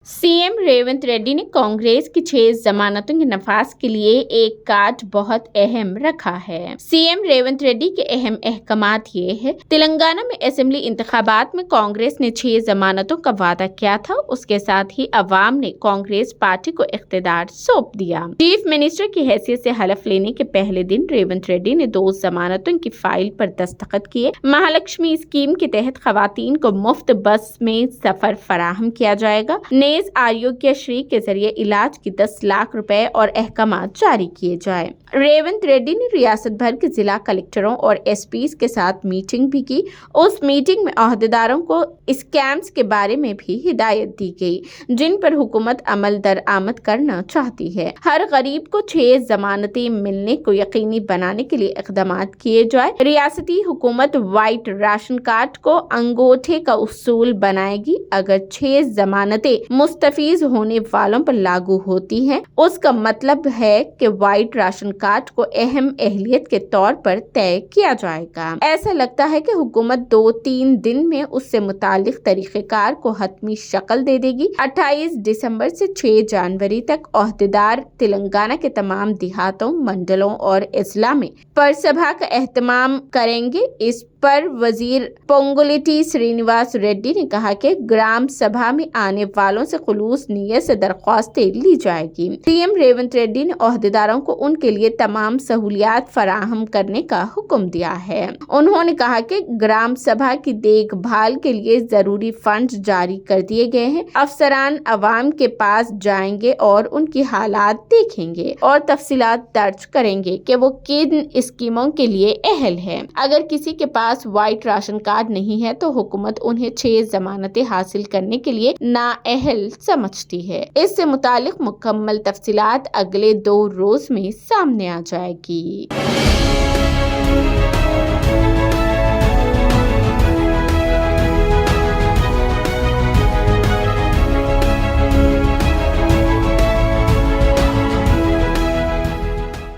CM Revanth Reddy ने कांग्रेस की 6 जमानतों के नफाज के लिए एक कार्ड बहुत अहम रखा है। सीएम रेवंत रेड्डी के अहम अहकामात ये है। तेलंगाना में असेंबली इंतखाबात में कांग्रेस ने 6 जमानतों का वादा किया था। उसके साथ ही अवाम ने कांग्रेस पार्टी को इख्तिदार सौंप दिया। चीफ मिनिस्टर की हैसियत से हलफ लेने के पहले दिन रेवंत रेड्डी ने 2 जमानतों की फाइल पर दस्तखत किए। महालक्ष्मी स्कीम के तहत खवातीन को मुफ्त बस में सफर फराहम किया जाएगा। नेज आरोग्यश्री के जरिए इलाज की 10 लाख रुपए और अहकामात जारी किए जाए। रेवंत रेड्डी ने रियासत भर के जिला कलेक्टरों और एसपीज के साथ मीटिंग भी की। उस मीटिंग में अहदेदारों को स्कैम्स के बारे में भी हिदायत दी गई, जिन पर हुकूमत अमल दरआमद करना चाहती है। हर गरीब को 6 जमानतें मिलने को यकीनी बनाने के लिए इकदाम किए जाए। रियासती हुकूमत व्हाइट राशन कार्ड को अंगूठे का उसूल बनाएगी। अगर 6 जमानतें मुस्तफीज होने वालों पर लागू होती हैं, उसका मतलब है कि व्हाइट राशन कार्ड को अहम अहलियत के तौर पर तय किया जाएगा। ऐसा लगता है कि हुकूमत 2-3 दिन में उससे मुतालिक तरीक़ेकार को हतमी शक्ल दे देगी। 28 दिसंबर से 6 जनवरी तक अहदेदार तेलंगाना के तमाम देहातों, मंडलों और अजला में परसभा का एहतमाम करेंगे। इस पर वजीर पोंगुलेटी श्रीनिवास रेड्डी ने कहा कि ग्राम सभा में आने वालों से खुलूस नीयत से दरख्वास्तें ली जाएगी। सीएम रेवंत रेड्डी ने अहदेदारों को उनके लिए तमाम सहूलियात फराहम करने का हुक्म दिया है। उन्होंने कहा कि ग्राम सभा की देखभाल के लिए जरूरी फंड जारी कर दिए गए हैं। अफसरान अवाम के पास जाएंगे और उनकी हालात देखेंगे और तफसीलात दर्ज करेंगे कि वो किन स्कीमों के लिए अहल है। अगर किसी के पास व्हाइट राशन कार्ड नहीं है तो हुकूमत उन्हें 6 जमानतें हासिल करने के लिए नाअहल समझती है। इससे मुतालिक मुकम्मल तफसीलात अगले 2 रोज में सामने आ जाएगी।